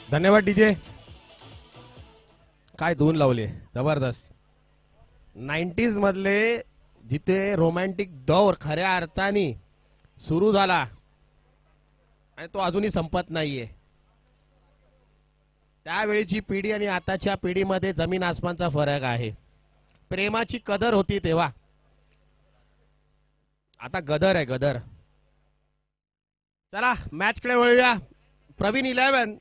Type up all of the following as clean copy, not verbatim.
धन्यवाद डीजे. काय धून लावले, जबरदस्त. 90s मधले जिथे रोमॅन्टिक दौर खऱ्या अर्थाने सुरू झाला आणि तो अजूनही संपत नाहीये. त्यावेळीची पिढी आणि आताच्या पिढीमध्ये जमीन आसमानचा फरक आहे. प्रेमाची कदर होती तेव्हा, आता गदर आहे गदर. चला मॅचकडे वळूया. प्रवीण 11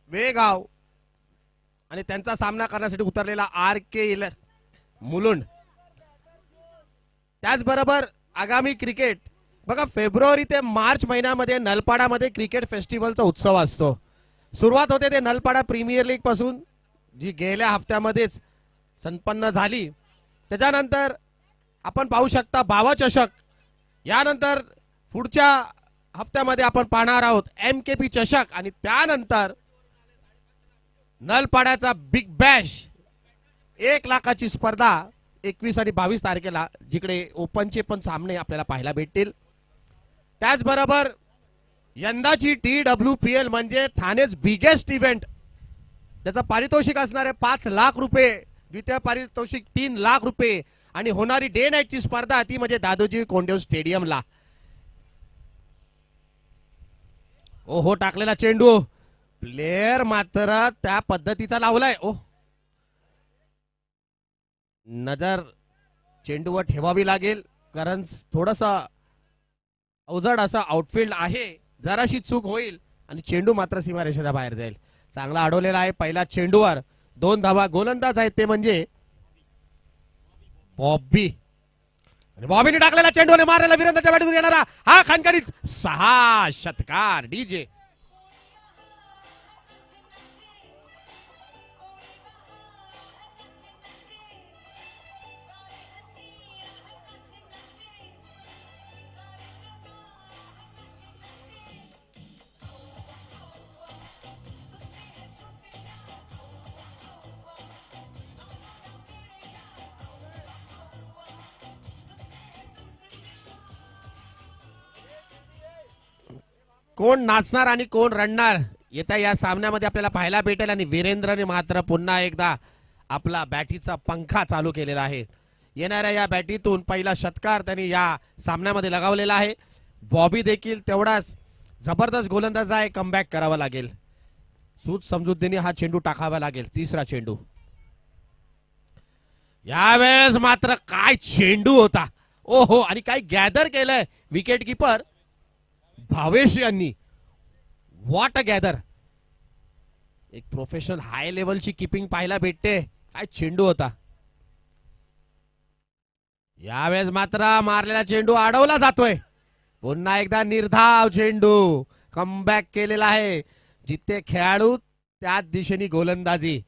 वेगाव आणि त्यांचा सामना करण्यासाठी उतरलेला RK मुलुंड. त्याचबरोबर आगामी क्रिकेट बघा, फेब्रुवारी ते मार्च महिन्यामध्ये नलपाडामध्ये क्रिकेट फेस्टिवलचा उत्सव असतो. सुरुवात होते ते नलपाडा प्रीमियर लीग पासून, जी गेल्या हफ्त्यामध्येच संपन्न झाली. त्याच्यानंतर आपण पाहू शकता बावा चषक. यानंतर पुढच्या हफ्त्यामध्ये आपण पाहणार आहोत MKP चषक आणि त्यानंतर नलपाड्याचा बिग बॅश 1 लाखाची स्पर्धा 21 आणि 22 तारखेला, जिकडे ओपनचे पण सामने आपल्याला पाहायला भेटतील. त्याचबरोबर यंदाची TWPL म्हणजे ठाणेच बिगेस्ट इव्हेंट. त्याचं पारितोषिक असणार आहे 5 लाख रुपये, द्वितीय पारितोषिक 3 लाख रुपये आणि होणारी डे नाईटची स्पर्धा ती म्हणजे दादोजी कोंडदेव स्टेडियमला. ओहो, टाकलेला चेंडू प्लेयर मात्र त्या पद्धतीचा लावलाय. ओ, नजर चेंडूवर ठेवावी लागेल, कारण थोडस अवजड असा आउटफील्ड आहे. जराशी चूक होईल आणि चेंडू मात्र सीमारेषेच्या बाहेर जाईल. चांगला अडवलेला आहे पहिल्या चेंडूवर. 2 धावा. गोलंदाज आहेत ते म्हणजे बॉबी. आणि बॉबीने टाकलेला चेंडूने मारलेला विरंदाच्या बॅटून येणारा हा खानकरी 6 षटकार. डीजे कोण नाचणार आणि कोण रडणार येत्या या सामन्यामध्ये आपल्याला पाहायला भेटेल. आणि वीरेंद्रने मात्र पुन्हा एकदा आपला बॅटीचा पंखा चालू केलेला आहे. येणाऱ्या या बॅटीतून पहिला षटकार त्यांनी या सामन्यामध्ये लगावलेला आहे. बॉबी देखील तेवढाच जबरदस्त गोलंदाज आहे. कमबॅक करावा लागेल. सूत समजुद्दीने हा चेंडू टाकावा लागेल. तिसरा चेंडू. यावेळेस मात्र काय चेंडू होता. ओहो, आणि काय गॅदर केलंय विकेट किपर भावेश यांनी. What a gather. एक प्रोफेशनल हाय लेवलची किपिंग पाहायला भेटते. काय चेंडू होता. यावेळेस मात्र मारलेला चेंडू अडवला जातोय. पुन्हा एकदा निर्धाव चेंडू. कमबॅक केलेला आहे. जिथे खेळाडू त्याच दिशेने गोलंदाजी.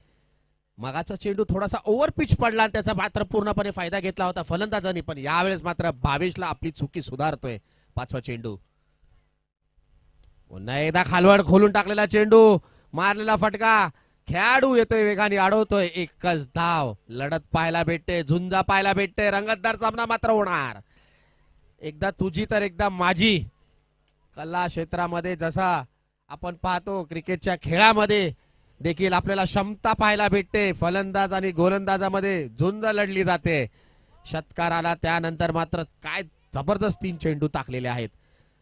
मगाचा चेंडू थोडासा ओव्हर पिच पडला, त्याचा मात्र पूर्णपणे फायदा घेतला होता फलंदाजांनी. पण यावेळेस मात्र भावेशला आपली चुकी सुधारतोय. 5वा चेंडू. पुन्हा एकदा खालवड खोलून टाकलेला चेंडू. मारलेला फटका. खेळाडू येतोय वेगाने, अडवतोय. एकच धाव. लढत पाहायला भेटते, झुंजा पाहायला भेटते. रंगतदार सामना मात्र होणार. एकदा तुझी तर एकदा माझी. कला क्षेत्रामध्ये जसा आपण पाहतो, क्रिकेटच्या खेळामध्ये देखील आपल्याला क्षमता पाहायला भेटते. फलंदाज आणि गोलंदाजामध्ये झुंज लढली जाते. षटकार आला त्यानंतर मात्र काय जबरदस्त 3 चेंडू टाकलेले आहेत.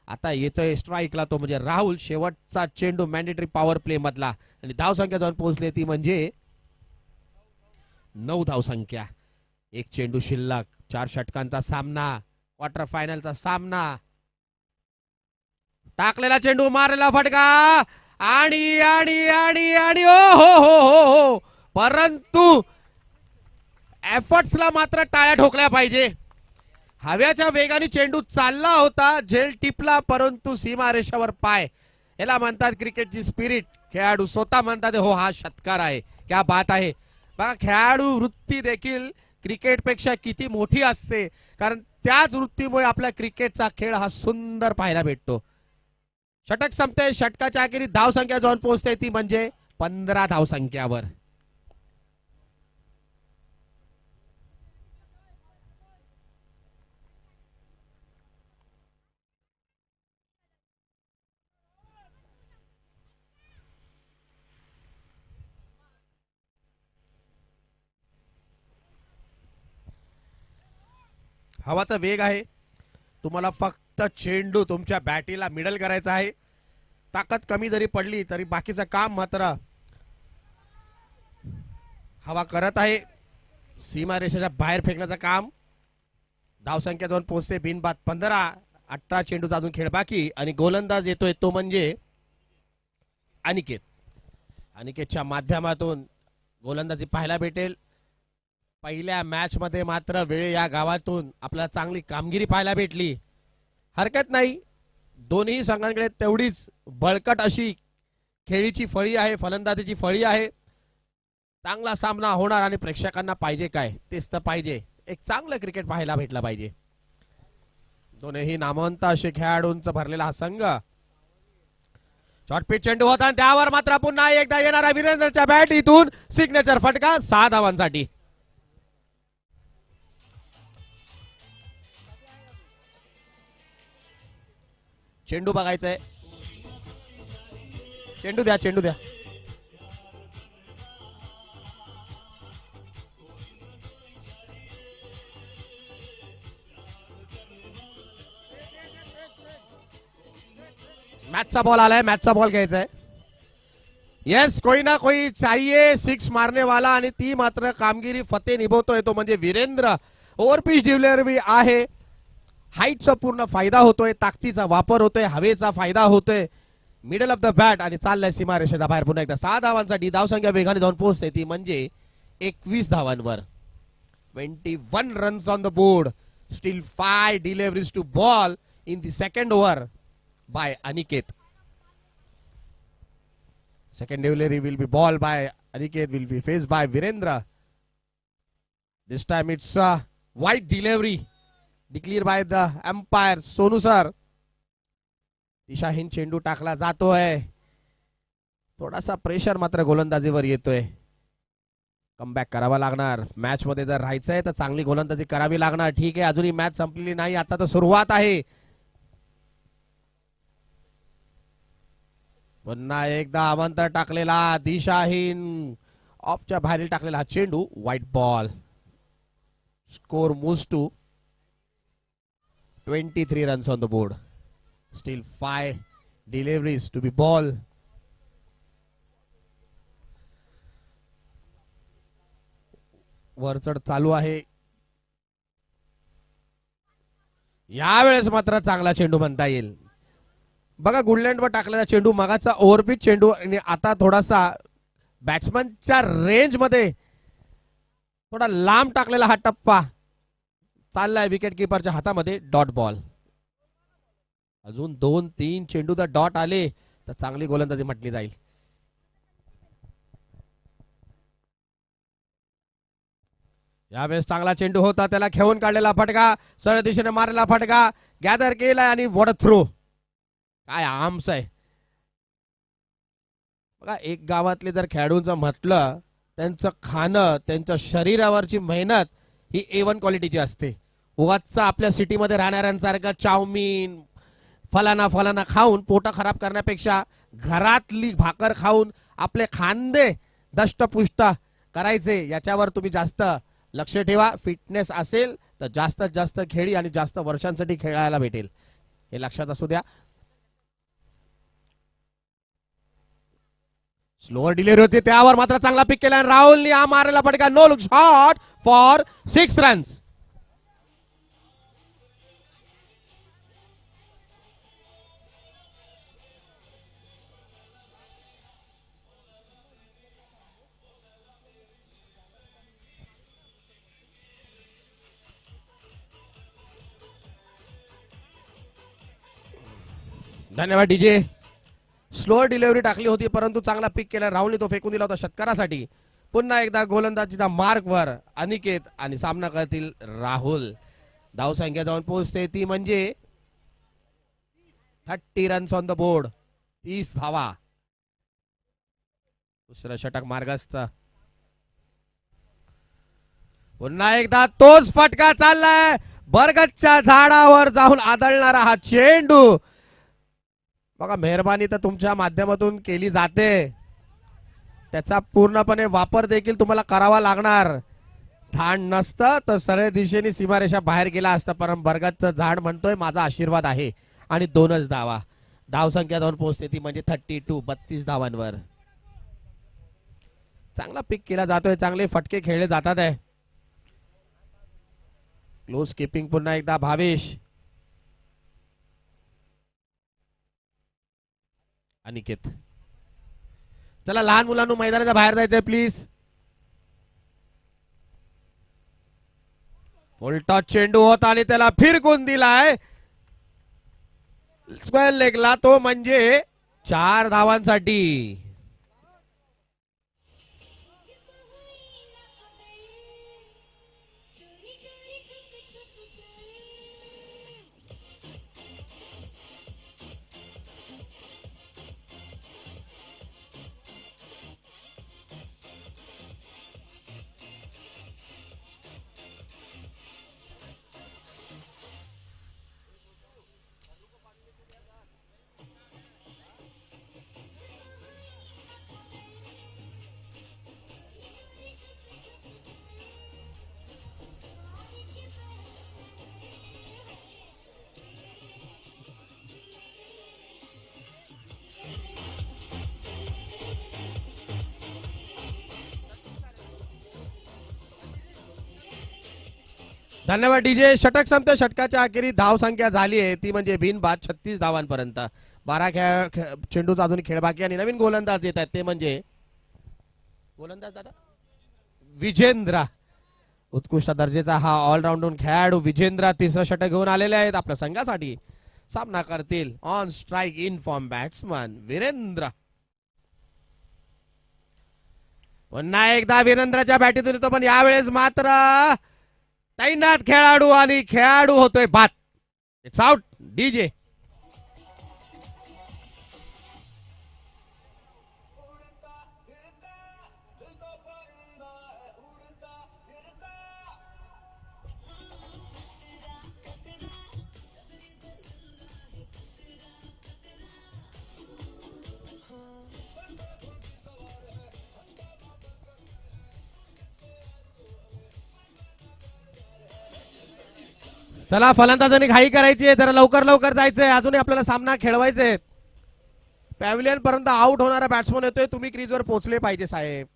आता येतोय स्ट्राईकला तो म्हणजे राहुल. शेवटचा चेंडू मॅन्डेटरी पॉवर प्ले मधला. आणि धावसंख्या जाऊन पोहोचली ती म्हणजे 9 धावसंख्या. 1 चेंडू शिल्लक. 4 षटकांचा सामना. क्वार्टर फायनलचा सामना. टाकलेला चेंडू, मारलेला फटका आणि आणि आणि आणि ओ हो हो हो हो. परंतु एफर्ट्सला मात्र टाळ्या ठोकल्या पाहिजे. हव्याच्या वेगाने चेंडू चालला होता, झेल टिपला, परंतु सीमारेषावर पाय. याला म्हणतात क्रिकेटची स्पिरिट. खेळाडू स्वतः म्हणतात हो हा षटकार आहे, क्या बात आहे. बघा, खेळाडू वृत्ती देखील क्रिकेटपेक्षा किती मोठी असते, कारण त्याच वृत्तीमुळे आपल्या क्रिकेटचा खेळ हा सुंदर पाहायला भेटतो. षटक संपते. षटकाच्या अखेरीस धावसंख्या जाऊन पोहोचते ती म्हणजे 15 धावसंख्यावर. हवाचा वेग आहे, तुम्हाला फक्त चेंडू तुमच्या बॅटीला मिडल करायचा आहे. ताकद कमी जरी पडली तरी बाकीचं काम मात्र हवा करत आहे. सीमारेषेच्या बाहेर फेकण्याचं काम. धावसंख्या 2 पोहोचते, बिनबाद 15. 18 चेंडूचा अजून खेळ बाकी आणि गोलंदाज येतोय तो म्हणजे अनिकेत. अनिकेतच्या माध्यमातून गोलंदाजी पाहायला भेटेल. पहिल्या मॅच मध्ये मात्र वेळ या गावातून आपल्याला चांगली कामगिरी पाहायला भेटली. हरकत नाही, दोन्ही संघांकडे तेवढीच बळकट अशी खेळीची फळी आहे, फलंदाजीची फळी आहे. चांगला सामना होणार आणि प्रेक्षकांना पाहिजे काय, तेच तर पाहिजे. एक चांगलं क्रिकेट पाहायला भेटला पाहिजे. दोन्ही नामवंत असे खेळाडूंचा भरलेला हा संघ. शॉर्ट पिच चेंडू होता आणि त्यावर मात्र पुन्हा एकदा येणारा वीरेंद्रच्या बॅटीतून सिग्नेचर फटका 6 धावांसाठी. चेंडू बघायचंय. चेंडू द्या, चेंडू द्या. मैच बॉल आला है, मैच बॉल घ्यायचा है. यस, कोई ना कोई चाहिए सिक्स मारने वाला आणि ती मात्र कामगिरी फतेह निभवतोय तो म्हणजे वीरेंद्र. ओव्हरपिच डिलिव्हरी आहे, हाईटचा पूर्ण फायदा होतोय, ताकदीचा वापर होतोय, हवेचा फायदा होतोय. मिडल ऑफ द बॅट आणि चाललाय सीमारेषेच्या बाहेर पुन्हा एकदा. 6 धावांसाठी धावसंख्या वेगाने जाऊन पोहोचते ती म्हणजे 21 धावांवर. 21 runs on the board. Still 5 deliveries to bowl in the second over by Aniket. Second delivery will be ball by Aniket, will be faced by Virendra. This time it's a wide delivery declared by the umpire Sonu sir. दिशाहीन चेंडू टाकला जातोय. थोडासा pressure मात्र गोलंदाजीवर येतोय. Comeback करावा लागणार. मॅच मध्ये जर राहायचंय तर चांगली गोलंदाजी करावी लागणार. ठीक आहे, अजूनही मॅच संपलेली नाही, आता तर सुरुवात आहे. पुन्हा एकदा अवंतर टाकलेला दिशाहीन ऑफच्या बाहेर टाकलेला हा चेंडू white ball. Score moves to 23 runs on the board. Still 5 deliveries to be ball. वरचढ चालू आहे. यावेळेस मात्र चांगला चेंडू म्हणता येईल. बघा, गुडलँडवर टाकलेला चेंडू मगाचा ओव्हरपिच चेंडू आणि आता थोडासा बॅट्समनच्या रेंज मध्ये थोडा लांब टाकलेला हा टप्पा चाललाय विकेट किपरच्या हातामध्ये. Dot ball. अजून 2-3 चेंडू जर डॉट आले तर चांगली गोलंदाजी म्हटली जाईल. यावेळेस चांगला चेंडू होता, त्याला खेळून काढलेला फटका, सरळ दिशेने मारलेला फटका, गॅदर केलाय आणि वॉट अ थ्रो. काय आर्म्स आहे बघा. एक गावातले जर खेळाडूंचं म्हटलं, त्यांचं खाणं, त्यांच्या शरीरावरची मेहनत ही A1 क्वालिटीची असते. उगाचचा आपल्या सिटीमध्ये राहणाऱ्यांसारखं चाऊमिन फलाना खाऊन पोट खराब करण्यापेक्षा घरातली भाकर खाऊन आपले खांदे दष्टपुष्ट करायचे, याच्यावर तुम्ही जास्त लक्ष ठेवा. फिटनेस असेल तर जास्तीत जास्त खेळी आणि जास्त वर्षांसाठी खेळायला भेटेल, हे लक्षात असू द्या. स्लोअर डिलिव्हरी होती, त्यावर मात्र चांगला पिक केला. राहुलने हा मारलेला फटका. No look shot for 6 runs. धन्यवाद डीजे. स्लोअर डिलिव्हरी टाकली होती परंतु चांगला पिक केला राहुलने, तो फेकून दिला होता षटकारासाठी. पुन्हा एकदा गोलंदाजीचा मार्कवर अनिकेत आणि सामना करतील राहुल. धावसंख्या जाऊन पोहोचते ती म्हणजे 30 रन्स ऑन द बोर्ड. 30 धावा. दुसरं षटक मार्गस्थ. पुन्हा एकदा तोच फटका चाललाय. बरगतच्या झाडावर जाऊन आदळणारा हा चेंडू. बघा, मेहरबानी तर तुमच्या माध्यमातून केली जाते, त्याचा पूर्णपणे वापर देखील तुम्हाला करावा लागणार. झाड नसतं तर सरळ दिशेने सीमारेषा बाहेर गेला असता, परंतु बरगतचं झाड म्हणतोय माझा आशीर्वाद आहे आणि 2च धावा. धावसंख्या 2 पोहोचते ती म्हणजे 32 धावांवर. चांगला पिक केला जातोय, चांगले फटके खेळले जातात आहे. क्लोज कीपिंग पुन्हा एकदा भावेश. अनिकेत, चला लहान मुलांना मैदानाच्या बाहेर जायचंय प्लीज. उलटा चेंडू होता आणि त्याला फिरकून दिलाय स्क्वेअर लेगला, तो म्हणजे 4 धावांसाठी. धन्यवाद डीजे. षटक संपतं. षटकाच्या अखेरी धाव संख्या झाली आहे ती म्हणजे बिनबाद 36 धावांपर्यंत. 12 चेंडूचा अजून खेळ बाकी आणि नवीन गोलंदाज येत आहेत ते म्हणजे गोलंदाज दादा विजेंद्र. उत्कृष्ट दर्जाचा हा ऑलराऊंडर खेळाडू विजेंद्र 3रं षटक घेऊन आलेले आहेत आपल्या संघासाठी. सामना करतील on strike in form batsman Virendra. पुन्हा एकदा वीरेंद्रच्या बॅटीतून येतो, पण यावेळेस मात्र तैनात खेळाडू आणि खेळाडू होतोय बाद. It's out DJ. चला फलंदाजांनी घाई करायची आहे, जरा लवकर लवकर जायचंय, अजूनही आपल्याला सामना खेळवायचे. पॅव्हिलियन पर्यंत आउट होणारा बॅट्समन येतोय, तुम्ही क्रीजवर पोहोचले पाहिजे साहेब.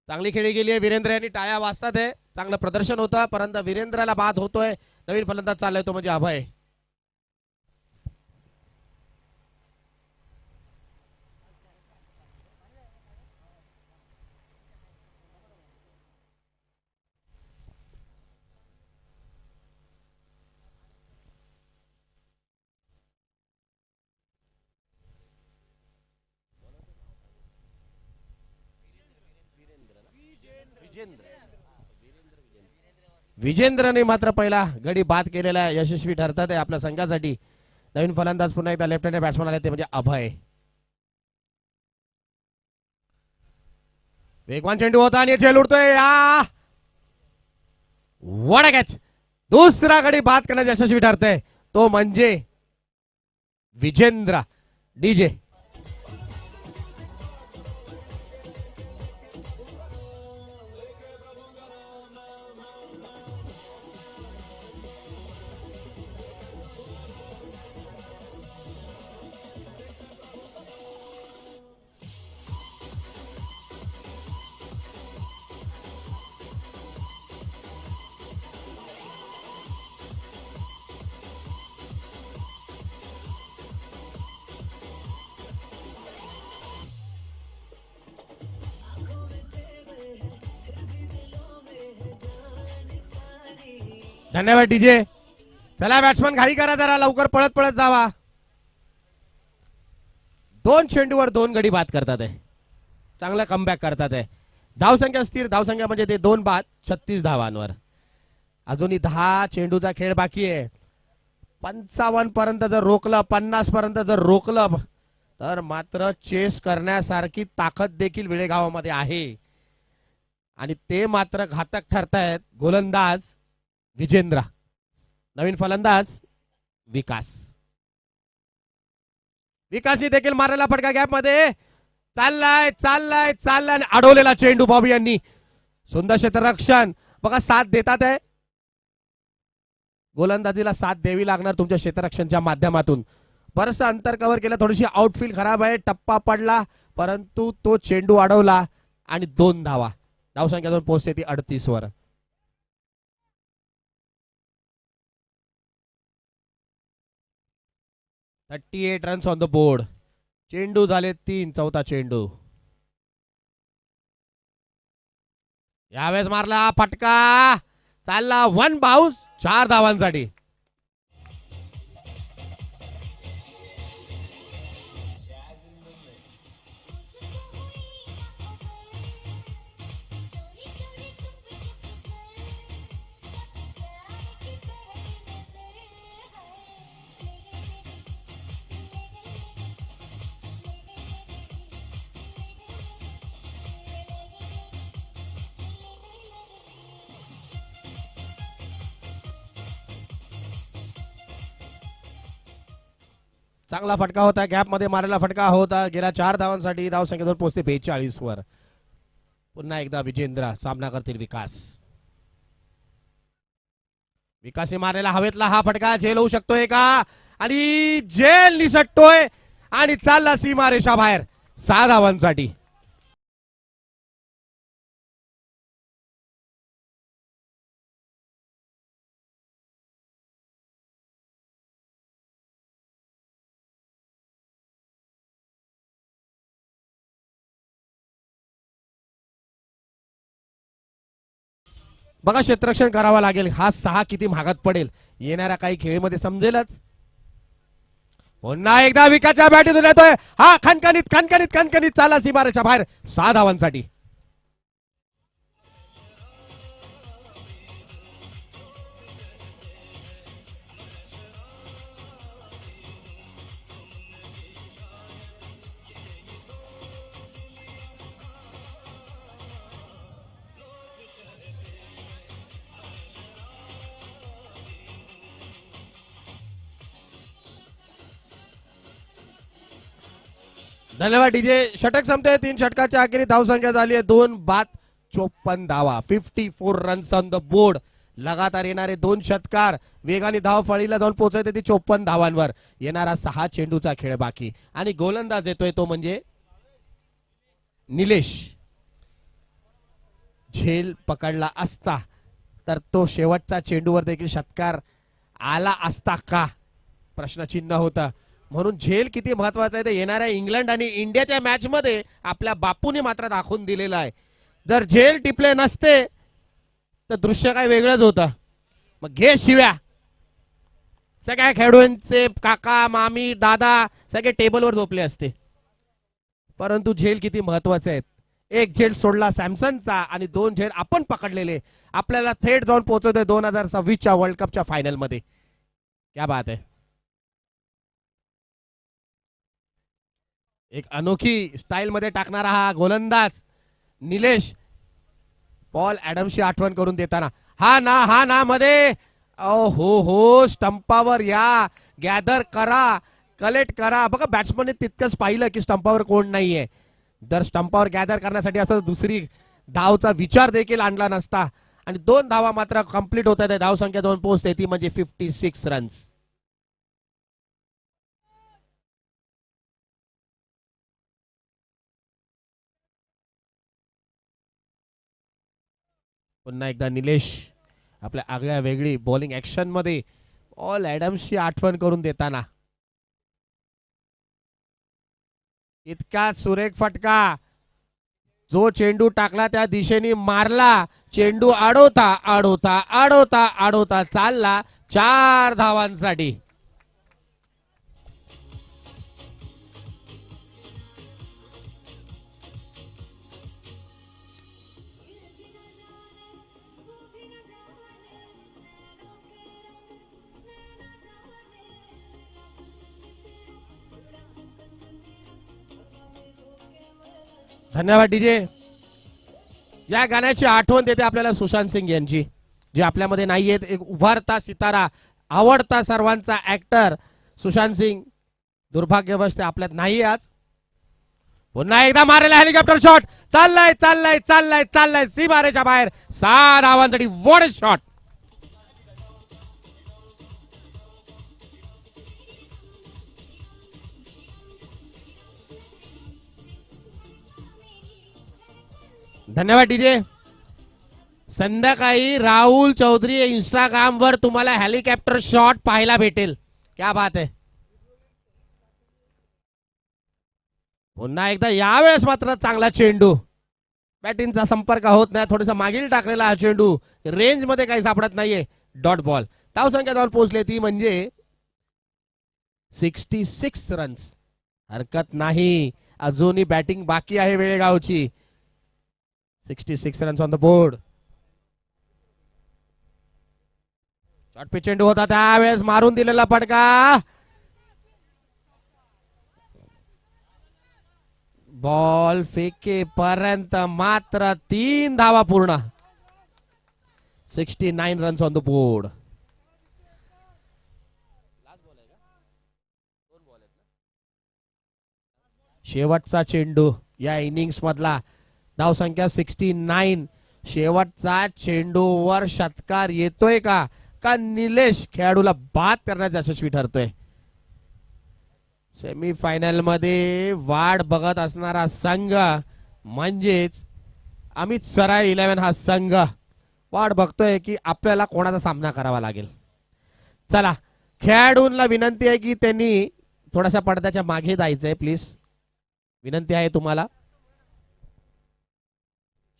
चांगली खेळी गेली आहे वीरेंद्र यांनी, टाळ्या वाजतात आहे. चांगलं प्रदर्शन होतं, परंतु वीरेंद्रला बाद होतोय. नवीन फलंदाज चाललाय तो म्हणजे अभय. विजेंद्रने मात्र पहिला गडी बाद केलेला यशस्वी ठरतात आहे आपल्या संघासाठी. नवीन फलंदाज पुन्हा एकदा लेफ्ट हँड बॅट्समन आले ते म्हणजे अभय. वेगवान चेंडू होता आणि झेल उडतोय. वडा कॅच. दुसरा गडी बाद करण्यात यशस्वी ठरतंय तो म्हणजे विजेंद्र. डीजे. धन्यवाद डीजे. चला बॅट्समन घाई करा, जरा लवकर पळत पळत जावा. 2 चेंडूवर 2 गडी बाद करतात आहे. चांगला कमबॅक करतात आहे. धावसंख्या स्थिर धावसंख्या म्हणजे ते 2 बाद 36 धावांवर. अजूनही 10 चेंडूचा खेळ बाकी आहे. 55 पर्यंत जर रोखलं, 50 पर्यंत जर रोखलं तर मात्र चेस करण्यासारखी ताकद देखील विळेगावामध्ये आहे आणि ते मात्र घातक ठरतायत. गोलंदाज विजेंद्र, नवीन फलंदाज विकास. विकासनी देखील मारलेला फटका गॅप मध्ये. चाललाय चाललाय चाललाय आणि अडवलेला चेंडू बॉबी यांनी. सुंदर क्षेत्ररक्षण बघा, साथ देतात आहे. गोलंदाजीला साथ द्यावी लागणार तुमच्या क्षेत्ररक्षणच्या माध्यमातून. बरंच अंतर कव्हर केलं, थोडीशी आउटफील्ड खराब आहे, टप्पा पडला, परंतु तो चेंडू अडवला आणि 2 धावा. धावसंख्या 2 पोहोचते ती 38 वर. $38 रन्स ऑन द बोर्ड. चेंडू झाले 3, चौथा चेंडू. यावेळेस मारला फटका, चालला 1 बाउन्स, 4 धावांसाठी. चांगला फटका होता, गॅप मध्ये मारलेला फटका होता, गेल्या 4 धावांसाठी. धावसंख्या 2 पोहोचते 42 वर. पुन्हा एकदा विजेंद्र सामना करतील विकास. विकासने मारलेला हवेतला हा फटका झेल होऊ शकतोय का, आणि झेल निसटतोय आणि चालला सीमारेषा बाहेर 6 धावांसाठी. बघा, क्षेत्ररक्षण करावं लागेल. हा 6 किती महागात पडेल येणाऱ्या काही खेळीमध्ये समजेलच. पुन्हा एकदा विकासच्या बॅटीतून येतोय हा, खणखणीत खणखणीत खणखणीत, चाला सीमारेषा बाहेर 6 धावांसाठी. धन्यवाद डीजे. षटक संपते, 3 षटकाच्या अखेरी धावसंख्या झाली आहे 2 बाद 54 धावा. 54 रन्स ऑन द बोर्ड. लगातार येणारे 2 षटकार वेगाने धाव फळीला जाऊन पोहोचते ती 54 धावांवर. येणारा 6 चेंडूचा खेळ बाकी आणि गोलंदाज येतोय तो म्हणजे निलेश. झेल पकडला असता तर तो शेवटचा चेंडूवर देखील षटकार आला असता का, प्रश्नचिन्ह होता. म्हणून झेल किती महत्वाचा आहे ते येणाऱ्या इंग्लंड आणि इंडियाच्या मॅच मध्ये आपल्या बापूने मात्र दाखवून दिलेला आहे. जर झेल टिपले नसते तर दृश्य काय वेगळंच होतं. मग घे शिव्या. सगळ्या खेळाडूंचे काका मामी दादा सगळे टेबलवर झोपले असते. परंतु झेल किती महत्वाचे आहेत. एक झेल सोडला सॅमसनचा आणि 2 झेल आपण पकडलेले आपल्याला थेट जाऊन पोहोचवतोय 2026च्या वर्ल्ड कपच्या फायनल मध्ये. क्या बात आहे. एक अनोखी स्टाईल मध्ये टाकणारा हा गोलंदाज निलेश पॉल ऍडमशी आठवण करून देताना हा ना मध्ये. हो स्टंपावर या, गॅदर करा, कलेक्ट करा. बघा, बॅट्समनने तितकंच पाहिलं की स्टंपावर कोण नाहीये. जर स्टंपावर गॅदर करण्यासाठी असं दुसरी धावचा विचार देखील आणला नसता. आणि 2 धावा मात्र कंप्लीट होत आहेत. धावसंख्या 2 पोहोचते ती म्हणजे 56 रन्स. पुन्हा एकदा निलेश आपल्या आगळ्या वेगळी बॉलिंग ऍक्शन मध्ये पॉल ऍडम्सची आठवण करून देताना. इतका सुरेख फटका, जो चेंडू टाकला त्या दिशेने मारला. चेंडू अडवता अडवता अडवता अडवता चालला 4 धावांसाठी. धन्यवाद डीजे. या गाण्याची आठवण देते आपल्याला सुशांत सिंग यांची, जे आपल्यामध्ये नाहीयेत. एक उभारता सितारा, आवडता सर्वांचा ऍक्टर सुशांत सिंग दुर्भाग्यवश ते आपल्यात नाही आज. पुन्हा एकदा मारेला हेलिकॉप्टर शॉट. चाललाय चाललाय चाललाय चाललाय सीमारेच्या बाहेर. 6 धावांसाठी वॉट शॉट. धन्यवाद डीजे. संध्याकाळी राहुल चौधरी इंस्टाग्राम वर तुम्हाला हेलिकॉप्टर शॉट पाहायला भेटेल. क्या बात आहे. पुन्हा एकदा यावेळेस मात्र चांगला चेंडू. बॅटिंगचा संपर्क होत नाही. थोडासा मागील टाकलेला हा चेंडू रेंज मध्ये काही सापडत नाहीये. Dot ball. धावसंख्या जाऊन पोहोचले ती म्हणजे 66 रन्स. हरकत नाही, अजूनही बॅटिंग बाकी आहे वेळेगावची. 66 runs on the board. Short pitch चेंडू होता त्यावेळेस मारून दिलेला फटका. बॉल फेकेपर्यंत मात्र 3 धावा पूर्ण. 69 रन्स ऑन द बोर्ड. शेवटचा चेंडू या इनिंग्स मधला. धावसंख्या 69. शेवटचा चेंडूवर षटकार येतोय का निलेश खेळाडूला बाद करण्यात यशस्वी ठरतोय. सेमीफायनल मध्ये वाट बघत असणारा संघ म्हणजेच अमित सराय 11 हा संघ वाट बघतोय की आपल्याला कोणाचा सामना करावा लागेल. चला, खेळाडूंना विनंती आहे की त्यांनी थोडासा पडद्याच्या मागे जायचंय प्लीज. विनंती आहे तुम्हाला.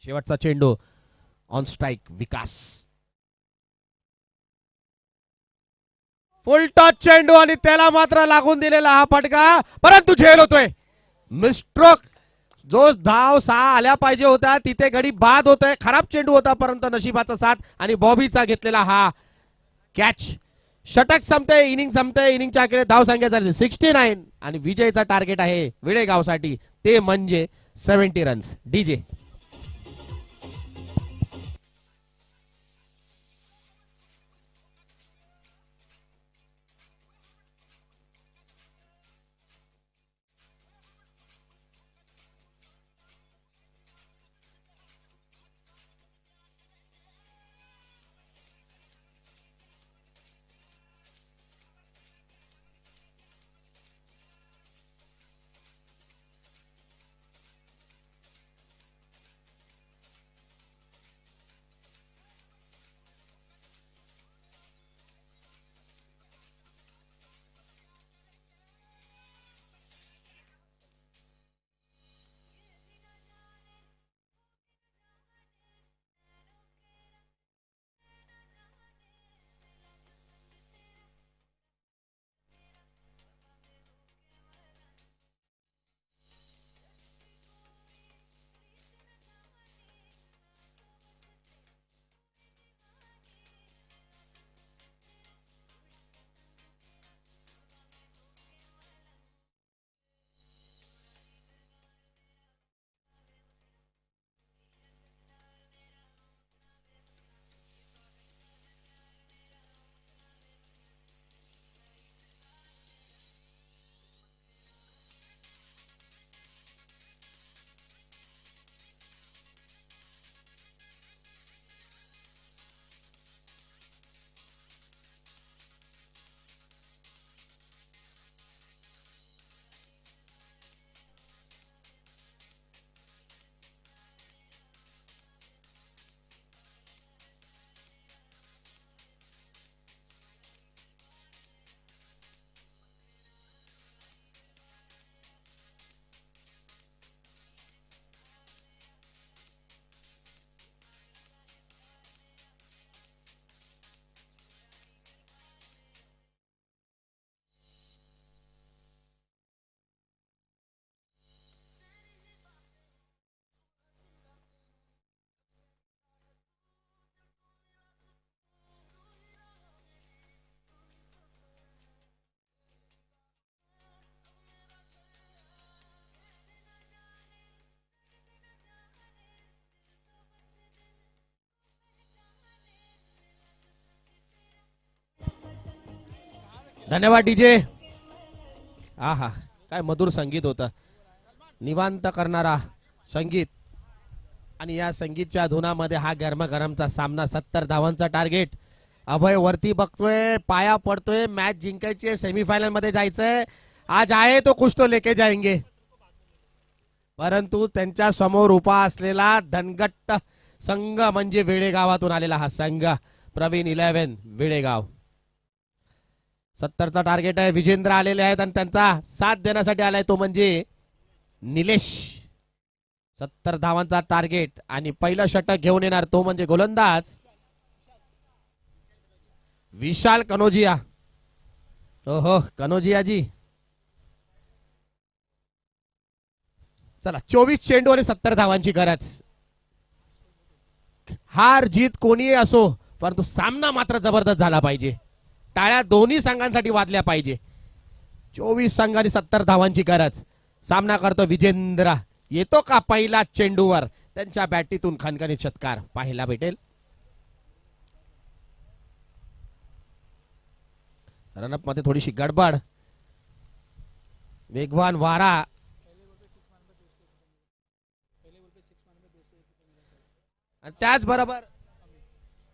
शेवटचा चेंडू ऑन स्ट्राइक विकास. फुल टॉच चेंडू आणि त्याला मात्र लागून दिलेला हा फटका. परंतु झेल होतोय. मिस्ट्रोक. जो धाव 6 आल्या पाहिजे होता तिथे गडी बाद होतोय. खराब चेंडू होता परंतु नशिबाचा साथ आणि बॉबीचा घेतलेला हा कॅच. षटक संपते, इनिंग संपते. इनिंगच्या अखेर धावसंख्या झाली 69 आणि विजयचा टार्गेट आहे विळेगावसाठी ते म्हणजे 70 रन्स. डीजे. धन्यवाद डीजे. आहा, काय मधुर संगीत होतं. निवांत करणारा संगीत आणि या संगीतच्या धुनामध्ये हा गरमागरमचा सामना 70 धावांचा टार्गेट. अभय वरती बघतोय, पाया पडतोय, मॅच जिंकायची, सेमीफायनल मध्ये जायचंय. आज आहे तो कुछ तो लेके जाएंगे. परंतु त्यांच्या समोर उभा असलेला धनगट्ट संघ म्हणजे वेळेगावातून आलेला हा संघ प्रवीण 11 वेळेगाव. 70चा टार्गेट आहे. विजेंद्र आलेले आहेत आणि त्यांचा साथ देण्यासाठी आलाय तो म्हणजे निलेश. 70 धावांचा टार्गेट आणि पहिलं षटक घेऊन येणार तो म्हणजे गोलंदाज विशाल कनोजिया. ओहो कनोजिया जी. चला 24 चेंडू आणि 70 धावांची गरज. हार जीत कोणीही असो परंतु सामना मात्र जबरदस्त झाला पाहिजे. टाळ्या दोन्ही संघांसाठी वाजल्या पाहिजे. 24 संघांनी 70 धावांची गरज. सामना करतो विजेंद्र. येतो का पहिला चेंडूवर त्यांच्या बॅटीतून खणखणीत षटकार पाहायला भेटेल. रनअप मध्ये थोडीशी गडबड. वेगवान वारा. त्याचबरोबर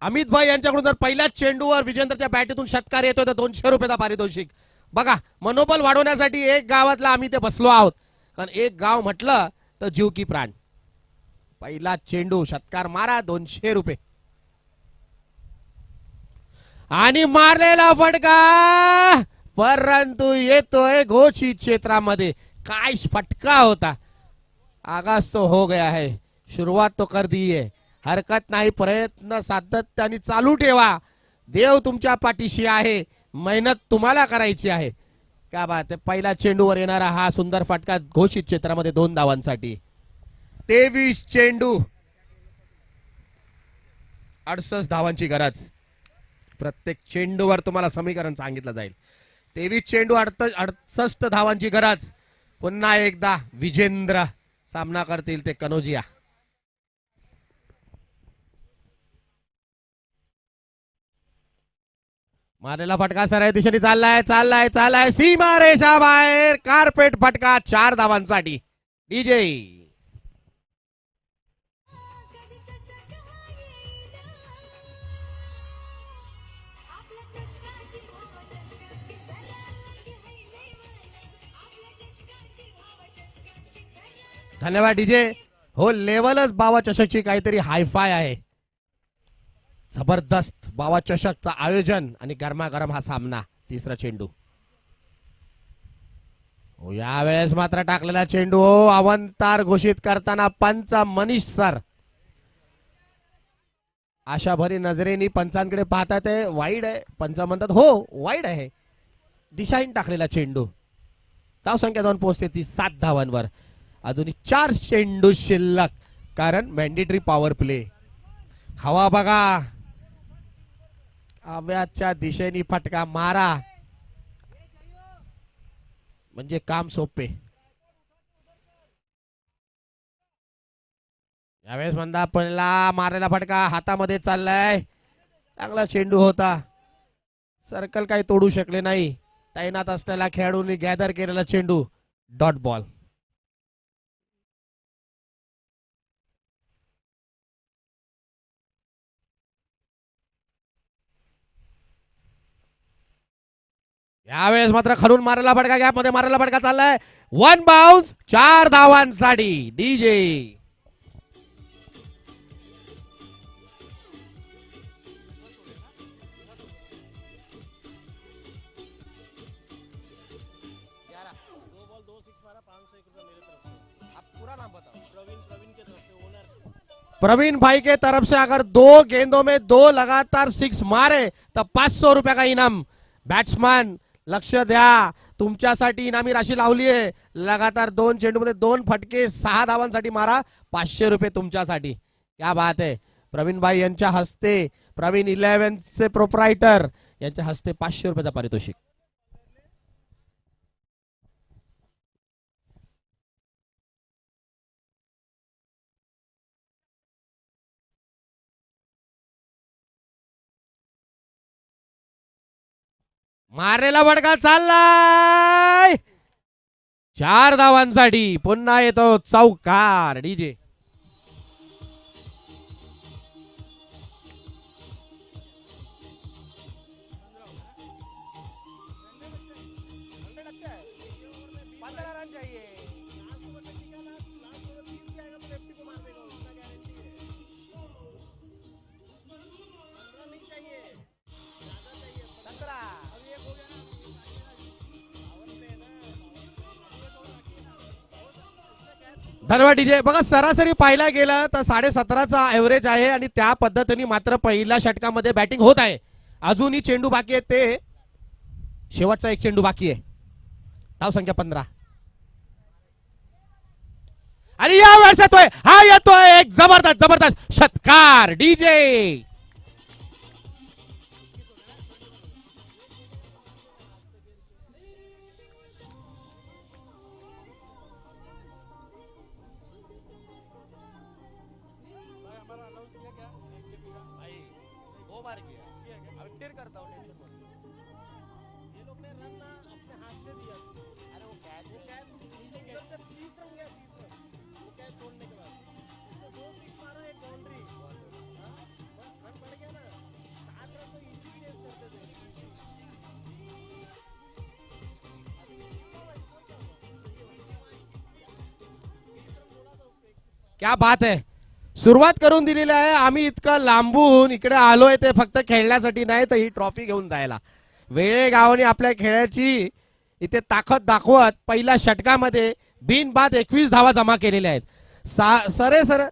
अमित भाई यांच्याकडून जर पहिल्याच चेंडूवर विजेंद्रच्या बॅटीतून षटकार येतोय तर 200 रुपयाचा पारितोषिक. बघा मनोबल वाढवण्यासाठी एक गावातला आम्ही ते बसलो आहोत. कारण एक गाव म्हटलं तर जीव की प्राण. पहिला चेंडू षटकार मारा 200 रुपये. आणि मारलेला फटका परंतु येतोय घोषित क्षेत्रामध्ये. काय फटका होता. आगाज तो हो गया है. शुरुआत तो कर दी है. हरकत नाही. प्रयत्न सातत्याने चालू ठेवा. देव तुमच्या पाठीशी आहे. मेहनत तुम्हाला करायची आहे. क्या बात आहे. पहिला चेंडूवर येणारा हा सुंदर फटका घोषित क्षेत्रामध्ये 2 धावांसाठी. 23 चेंडू 68 धावांची गरज. प्रत्येक चेंडूवर तुम्हाला समीकरण सांगितलं जाईल. 23 चेंडू 68 धावांची गरज. पुन्हा एकदा विजेंद्र सामना करतील ते कनोजिया. मारलेला फटका सरळ दिशेने चाललाय चाललाय चाललाय. सीमा रेषा बाहेर. कार्पेट फटका 4 धावांसाठी. डीजे धन्यवाद डीजे. हो लेवलच बावा चषकची काहीतरी हायफाय आहे. जबरदस्त बावा चषकचं आयोजन आणि गरमागरम हा सामना. तिसरा चेंडू. यावेळेस मात्र टाकलेला चेंडू अवंतार घोषित करताना पंच मनीष सर आशाभरी नजरेने पंचांकडे पाहतात. वाईड आहे. पंच म्हणतात हो वाईड आहे. दिशाहीन टाकलेला चेंडू. धाव संख्या जाऊन पोहोचते ती 7 धावांवर. अजूनही 4 चेंडू शिल्लक कारण मॅन्डेटरी पॉवर प्ले. हवा बघा. आव्याच्या दिशेने फटका मारा म्हणजे काम सोपे. यावेळेस म्हणता पहिला मारलेला फटका हातामध्ये चाललाय. चांगला चेंडू होता. सर्कल काही तोडू शकले नाही. तैनात असलेला खेळाडूंनी गॅदर केलेला चेंडू डॉट बॉल. यावेळेस मात्र खरून मारलेला फटका गॅप मध्ये मारलेला फटका चाललाय. 1 बाउन्स 4 धावांसाठी. डीजे प्रवीण भाई के तरफ से अगर 2 गेंदों में 2 लगातार 6 मारे तो 500 रुपये का इनाम. बॅट्समॅन लक्ष द्या. तुमच्यासाठी इनामी राशी लावली आहे. लगातार 2 चेंडूमध्ये 2 फटके 6 धावांसाठी मारा. 500 रुपये तुमच्यासाठी. क्या बात आहे. प्रवीण भाई यांच्या हस्ते प्रवीण 11 चे प्रोप्रायटर यांच्या हस्ते 500 रुपयाचा पारितोषिक. मारलेला फटका चाललाय. 4 धावांसाठी पुन्हा येतो चौकार डीजे. धन्यवाद डीजे. बघा सरासरी पाहायला गेलं तर 17.5चा एव्हरेज आहे आणि त्या पद्धतीने मात्र पहिल्या षटकामध्ये बॅटिंग होत आहे. अजूनही चेंडू बाकी आहे, ते शेवटचा एक चेंडू बाकी आहे. धाव संख्या 15 आणि या वेळेस येतोय, हा येतोय एक जबरदस्त जबरदस्त षटकार डीजे. क्या बात आहे. सुरुवात करून दिलेली आहे. आम्ही इतकं लांबून इकडे आलोय ते फक्त खेळण्यासाठी नाही तर ही ट्रॉफी घेऊन जायला. वेळेगावाने आपल्या खेळाची इथे ताकद दाखवत पहिल्या षटकामध्ये बिनबाद 21 धावा जमा केलेल्या आहेत. सर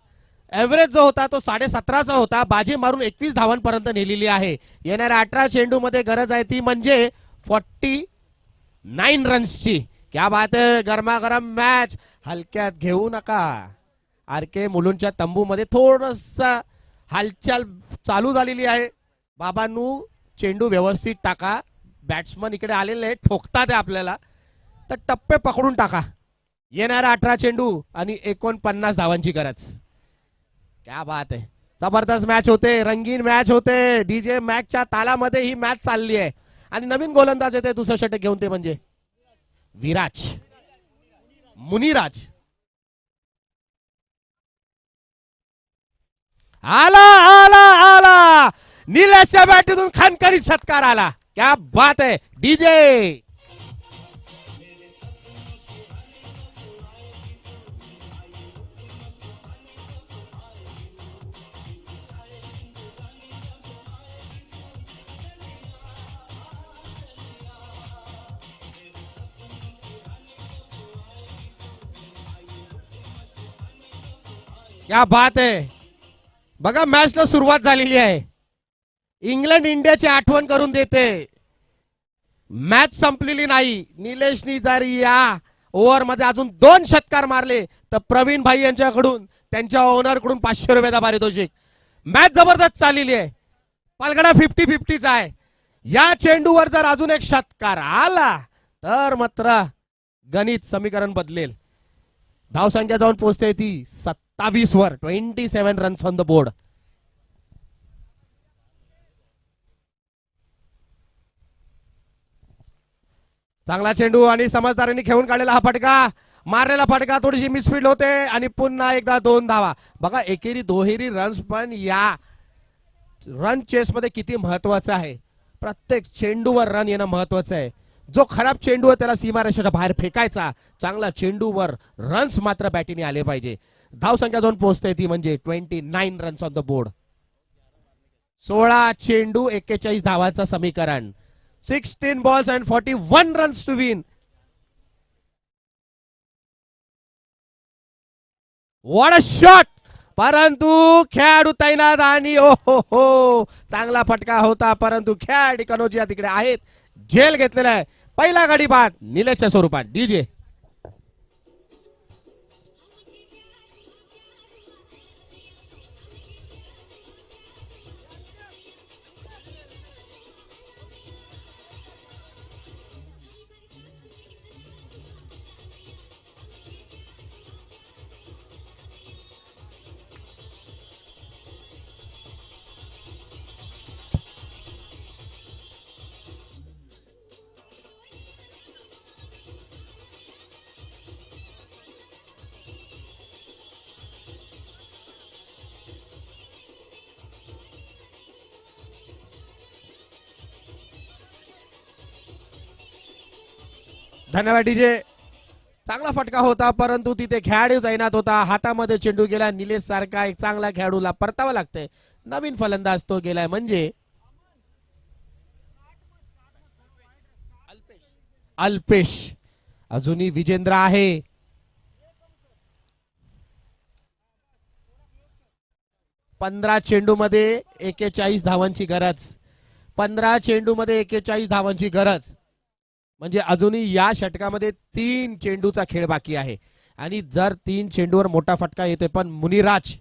एव्हरेज जो होता तो 17.5चा होता. बाजी मारून 21 धावांपर्यंत नेलेली आहे. येणाऱ्या 18 चेंडू मध्ये गरज आहे ती म्हणजे 49 रन्सची. क्या बात आहे. गरमागरम मॅच हलक्यात घेऊ नका. आरके मुलुंडच्या तंबूमध्ये थोडस हालचाल चालू झालेली आहे. बाबांनू चेंडू व्यवस्थित टाका. बॅट्समन इकडे आलेले ठोकतात आपल्याला तर टप्पे पकडून टाका. येणारा 18 चेंडू आणि 49 धावांची गरज. क्या बात आहे. जबरदस्त मॅच होते, रंगीन मॅच होते. डीजे मॅचच्या तालामध्ये ही मॅच चालली आहे आणि नवीन गोलंदाज येते दुसरं षटक घेऊन, ते म्हणजे विराज मुनिराज. आला आला आला. निलेशच्या बॅटीतून खणखणीत षटकार आला. क्या बात आहे डीजे. क्या बात आहे. बघा मॅचला सुरुवात झालेली आहे. इंग्लंड इंडियाची आठवण करून देते. मॅच संपलेली नाही. निलेशनी जर या ओव्हर मध्ये अजून 2 षटकार मारले तर प्रवीण भाई यांच्याकडून त्यांच्या ओनर कडून 500 रुपयाचा पारितोषिक. मॅच जबरदस्त चाललेली आहे. पालगडा 50-50 आहे. या चेंडूवर जर अजून एक षटकार आला तर मात्र गणित समीकरण बदलेल. धावसंख्या जाऊन पोहोचते ती 27 वर. 27 रन्स ऑन द बोर्ड. चांगला चेंडू आणि समजदारांनी खेळून काढलेला हा फटका. मारलेला फटका थोडीशी मिसफील्ड होते आणि पुन्हा एकदा 2 धावा. बघा एकेरी दुहेरी रन्स पण या रन चेस मध्ये किती महत्वाचं आहे. प्रत्येक चेंडूवर रन येणं महत्वाचं आहे. जो खराब चेंडू आहे त्याला सीमारेषेच्या बाहेर फेकायचा. चांगला चेंडूवर रन्स मात्र बॅटीने आले पाहिजे. धावसंख्या जाऊन पोहोचते ती म्हणजे 29 रन्स ऑन द बोर्ड. 16 चेंडू 41 धावांचं समीकरण. 16 balls and 41 runs to win. What a shot. परंतु खेळाडू तैनात आणि ओ हो चांगला फटका होता परंतु खेळाडू कनोजिया तिकडे आहेत. झेल घेतलेला आहे. पहिला गडी बाद निलेशच्या स्वरूपात. डीजे धन्यवाद डीजे. चांगला फटका होता परंतु तिथे खेळाडू तैनात होता. हातामध्ये चेंडू गेला. निलेश सारखा एक चांगला खेळाडूला परतावा लागतंय. नवीन फलंदाज तो गेलाय म्हणजे अल्पेश. अजूनही विजेंद्र आहे. पंधरा चेंडू मध्ये 41 धावांची गरज. 15 चेंडू मध्ये 41 धावांची गरज म्हणजे अजूनही या षटकामध्ये 3 चेंडूचा खेळ बाकी आहे. आणि जर 3 चेंडूवर मोठा फटका येतोय पण मुनिराज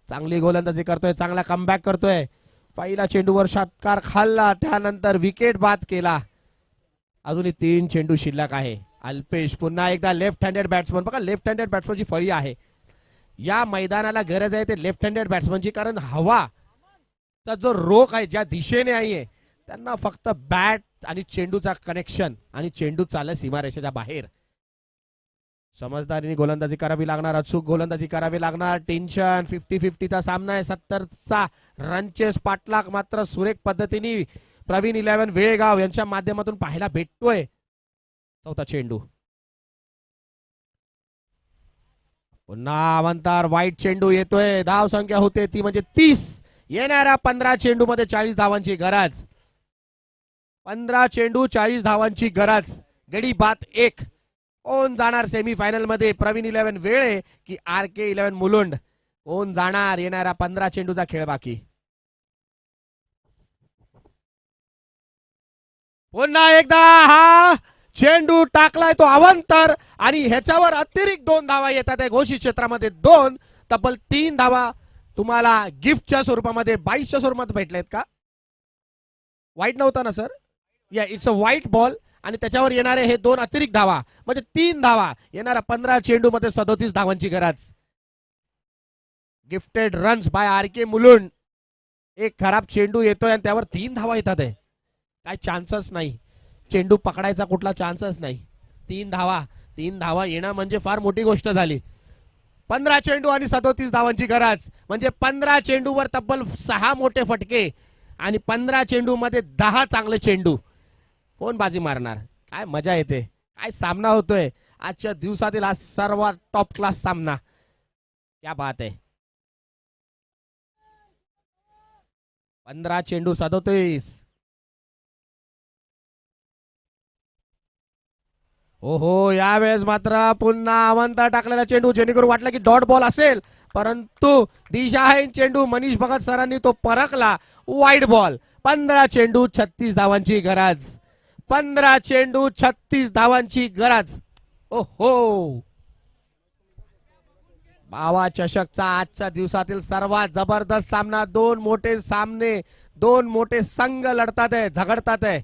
चांगली गोलंदाजी करतोय. चांगला कमबॅक करतोय. पहिला चेंडूवर षटकार खाल्ला त्यानंतर विकेट बाद केला. अजूनही 3 चेंडू शिल्लक आहे. अल्पेश पुन्हा एकदा लेफ्ट हँडेड बॅट्समन. बघा लेफ्ट हँडेड बॅट्समनची फळी आहे. या मैदानाला गरज आहे ते लेफ्ट हँडेड बॅट्समनची. कारण हवाचा जो रोख आहे ज्या दिशेने आहे त्यांना फक्त बॅट आणि चेंडूचा कनेक्शन आणि चेंडू चालय सीमारेषेच्या बाहेर. समजदारीने गोलंदाजी करावी लागणार. अचूक गोलंदाजी करावी लागणार. टेन्शन 50-50चा सामना आहे. 70चा रनचेस पाठलाग मात्र सुरेख पद्धतीने प्रवीण 11 वेळेगाव यांच्या माध्यमातून पाहायला भेटतोय. चौथा चेंडू पुन्हा अवंतर वाईट चेंडू येतोय. धाव संख्या होते ती म्हणजे 30. येणाऱ्या 15 चेंडू मध्ये 40 धावांची गरज. 15 चेंडू 40 धावांची गरज. गडी बाद 1. कोण जाणार सेमीफायनल मध्ये? प्रवीण 11 वेळे की RK 11 मुलुंड? कोण जाणार? येणाऱ्या 15 चेंडूचा खेळ बाकी. पुन्हा एकदा हा चेंडू टाकलाय तो अवंतर आणि ह्याच्यावर अतिरिक्त 2 धावा येतात. घोषित क्षेत्रामध्ये 2. तब्बल 3 धावा तुम्हाला गिफ्टच्या स्वरूपामध्ये 22च्या स्वरूपात भेटलेत का? वाईट नव्हता ना सर? या इट्स अ व्हाईट बॉल आणि त्याच्यावर येणारे हे 2 अतिरिक्त धावा म्हणजे 3 धावा. येणाऱ्या 15 चेंडू मध्ये 37 धावांची गरज. Gifted runs by RK Mulund. एक खराब चेंडू येतोय आणि त्यावर 3 धावा येतात. काय चान्सच नाही. चेंडू पकडायचा कुठला चान्सच नाही. 3 धावा येणं म्हणजे फार मोठी गोष्ट झाली. 15 चेंडू आणि 37 धावांची गरज म्हणजे 15 चेंडूवर तब्बल 6 मोठे फटके आणि 15 चेंडू मध्ये 10 चांगले चेंडू. कोण बाजी मारणार? काय मजा येते. काय सामना होतोय आजच्या दिवसातील. हा सर्वात टॉप क्लास सामना. क्या बात आहे. 15 चेंडू 37. ओहो यावेळेस मात्र पुन्हा अवंतर टाकलेला चेंडू जेणेकरून वाटलं की डॉट बॉल असेल परंतु दिशाहीन चेंडू मनीष भगत सरांनी तो परखला. Wide ball. 15 चेंडू 36 धावांची गरज. 15 चेंडू 36 धावांची गरज. ओहो बावा चषकचा आजच्या दिवसातील सर्वात जबरदस्त सामना. 2 मोठे सामने 2 मोठे संघ लढतात आहे झगडतात आहे.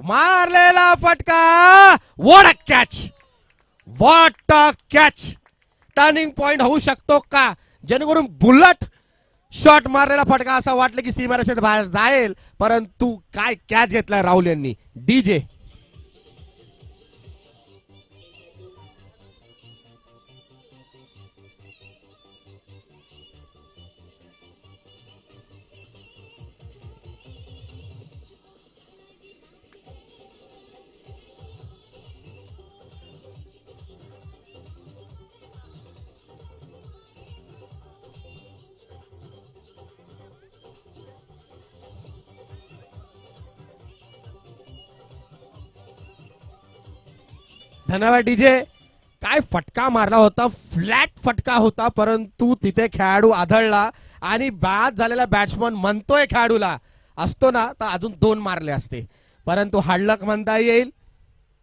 मारलेला फटका. What a catch. What a catch. Turning point होऊ शकतो का? जेणेकरून बुलेट शॉट मारलेला फटका असं वाटलं की सीमारेषेच्या बाहेर जाईल परंतु काय कॅच घेतलाय राहुल यांनी. डीजे धन्यवाद डीजे. काय फटका मारला होता. फ्लॅट फटका होता परंतु तिथे खेळाडू आदळला आणि बाद झालेला बॅट्समन म्हणतोय खेळाडूला असतो ना तर अजून 2 मारले असते परंतु हाडलक म्हणता येईल.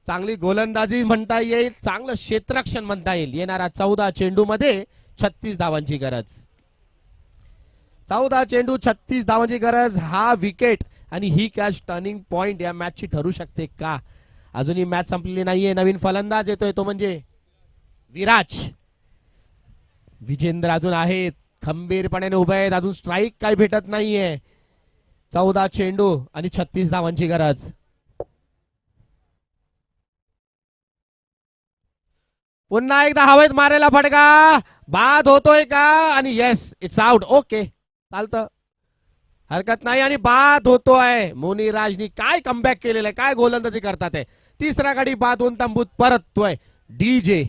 चांगली गोलंदाजी म्हणता येईल. चांगलं क्षेत्ररक्षण म्हणता येईल. येणारा 14 चेंडू मध्ये 36 धावांची गरज. 14 चेंडू 36 धावांची गरज. हा विकेट आणि ही कॅच टर्निंग पॉइंट या मॅचची ठरू शकते का? अजूनही मॅच संपलेली नाहीये. नवीन फलंदाज येतोय तो म्हणजे विराज. विजेंद्र अजून आहेत खंबीरपणे उभे आहेत. अजून स्ट्राईक काही भेटत नाहीये. 14 चेंडू आणि 36 धावांची गरज. पुन्हा एकदा हवेत मारेला फटका. बाद होतोय का? आणि येस इट्स आउट. ओके चालतं. हरकत नाही आणि बाद होतोय. मुनिराजनी काय कमबॅक केलेलं आहे, काय गोलंदाजी करतात आहे. तिसरा गडी बाद होऊन तंबूत परततोय डीजे.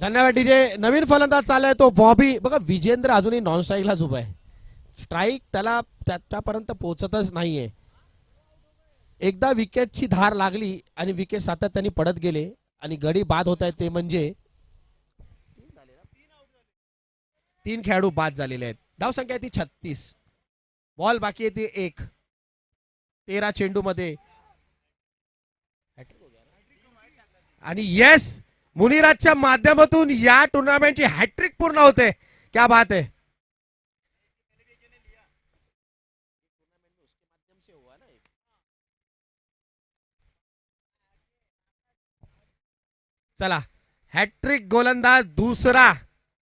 धन्यवाद डीजे. नवीन फलंदाज चाललाय तो बॉबी. बघा विजेंद्र अजूनही नॉन स्ट्राईकलाच उभा आहे. स्ट्राईक त्याला त्यापर्यंत पोहोचतच नाहीये. एकदा विकेटची धार लागली आणि विकेट सातत्याने पडत गेले आणि गडी बाद होत आहेत. ते म्हणजे 3 खेळाडू बाद झालेले आहेत. धावसंख्या आहे ती 36. बॉल बाकी आहे ती 1. 13 चेंडू मध्ये आणि येस, मुनिराजच्या माध्यमातून या टुर्नामेंटची हॅट्रिक पूर्ण होते. क्या बात है. चला, हॅट्रिक गोलंदाज दुसरा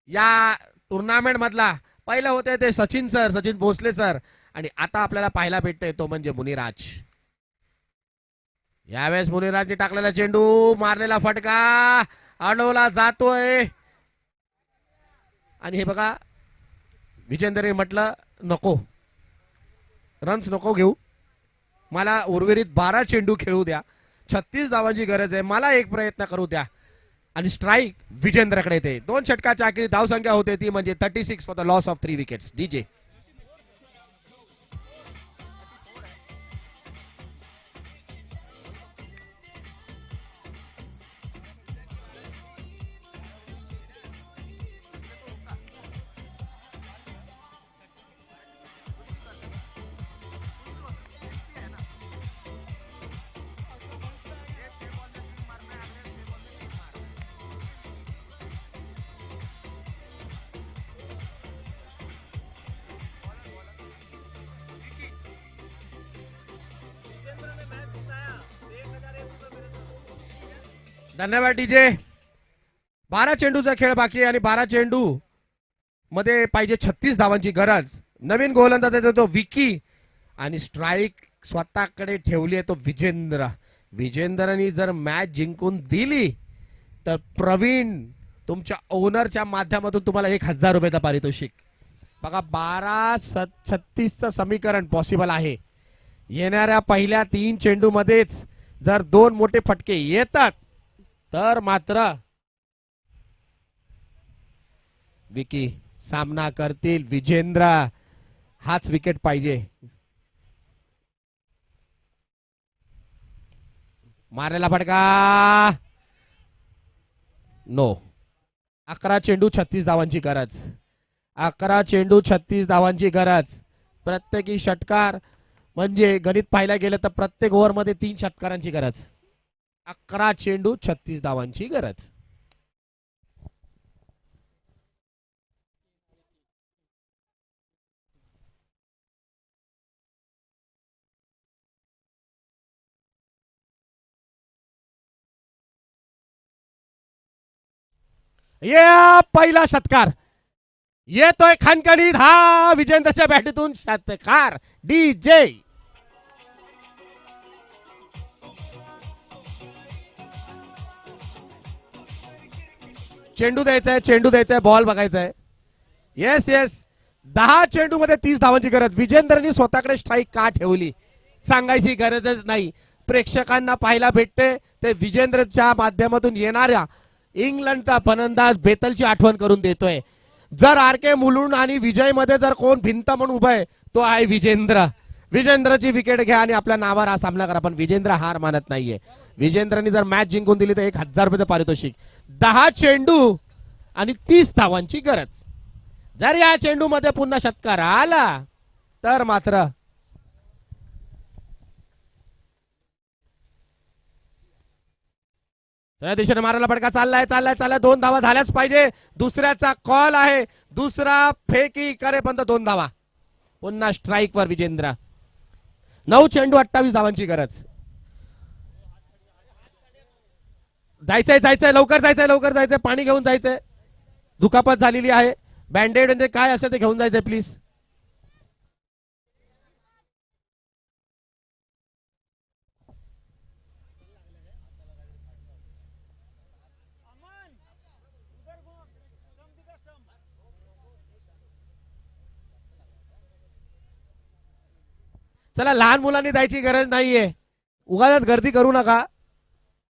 या टुर्नामेंट मधला. पहिलं होते ते सचिन भोसले सर आणि आता आपल्याला पाहायला भेटतोय तो म्हणजे मुनिराज. यावेळेस मुनिराजने टाकलेला चेंडू, मारलेला फटका अडवला जातोय आणि हे बघा विजेंद्रने म्हटलं नको, रन्स नको घेऊ, मला उर्वरित 12 चेंडू खेळू द्या, 36 धावांची गरज आहे, मला एक प्रयत्न करू द्या. आणि स्ट्राईक विजेंद्रकडे येते. 2 षटकाच्या अखेरी धावसंख्या होते ती म्हणजे 36 for the loss of 3 wickets. DJ. धन्यवाद डीजे. 12 चेंडूचा खेळ बाकी आहे आणि 12 चेंडू मध्ये पाहिजे 36 धावांची गरज. नवीन गोलंदाज आहे तो विकी आणि स्ट्राईक स्वतःकडे ठेवली आहे तो विजेंद्र. विजेंद्रनी जर मॅच जिंकून दिली तर प्रवीण तुमच्या ओनरच्या माध्यमातून तुम्हाला 1000 रुपयाचा पारितोषिक. बघा 12-36चं समीकरण पॉसिबल आहे. येणाऱ्या पहिल्या 3 चेंडू मध्येच जर 2 मोठे फटके येतात तर मात्र विकी सामना करतील. विजेंद्र हाच विकेट पाहिजे. मारलेला फटका नो. 11 चेंडू 36 धावांची गरज. 11 चेंडू 36 धावांची गरज. प्रत्येकी षटकार म्हणजे गणित पाहायला गेलं तर प्रत्येक ओव्हर मध्ये 3 षटकारांची गरज. 11 चेंडू 36 धावांची गरज. या पहिला षटकार येतोय खणखणीत. हा विजेंद्रच्या बॅटीतून षटकार. डीजे. चेंडू द्यायचा बॉल बघायचा आहे. Yes yes. 10 चेंडू मध्ये 30 धावांची गरज. विजेंद्रनी स्वतःकडे स्ट्राईक का ठेवली सांगायची गरजच नाही. प्रेक्षकांना पाहायला भेटते ते विजेंद्रच्या माध्यमातून येणाऱ्या इंग्लंडचा फलंदाज बेतलची आठवण करून देतोय. जर आर के मुलुंड आणि विजय मध्ये जर कोण भिंत म्हणून उभा आहे तो आहे विजेंद्र. विजेंद्रची विकेट घ्या आणि आपल्या नावावर हा सामना करा. पण विजेंद्र हार मानत नाहीये. विजेंद्रनी जर मॅच जिंकून दिली तर 1000 रुपयाचं पारितोषिक. 10 चेंडू आणि 30 धावांची गरज. जर या चेंडू मध्ये पुन्हा षटकार आला तर मात्र सगळ्या दिशेने मारायला फटका चाललाय चाललाय चाललाय 2 धावा झाल्याच पाहिजे. दुसऱ्याचा कॉल आहे. दुसरा फेकी करेपर्यंत 2 धावा. पुन्हा स्ट्राईक वर विजेंद्र. 9 चेंडू 28 धावांची गरज. जायचंय जायचंय लवकर जायचंय लवकर जायचंय. पाणी घेऊन जायचंय. दुखापत झालेली आहे. बँडेड म्हणजे काय असेल ते घेऊन जायचंय प्लीज. चला लहान मुलांनी जायची गरज नाहीये. उगाच गर्दी करू नका.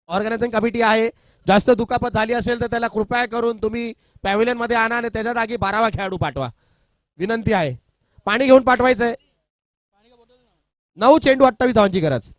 ऑर्गनायझिंग कमिटी आहे. जास्त दुखापत झाली असेल तर त्याला कृपया करून तुम्ही पॅव्हिलियन मध्ये आणा आणि त्याच्या जागी 12वा खेळाडू पाठवा. विनंती आहे. पाणी घेऊन पाठवायचंय. 9 चेंडू 28 धावांची गरज.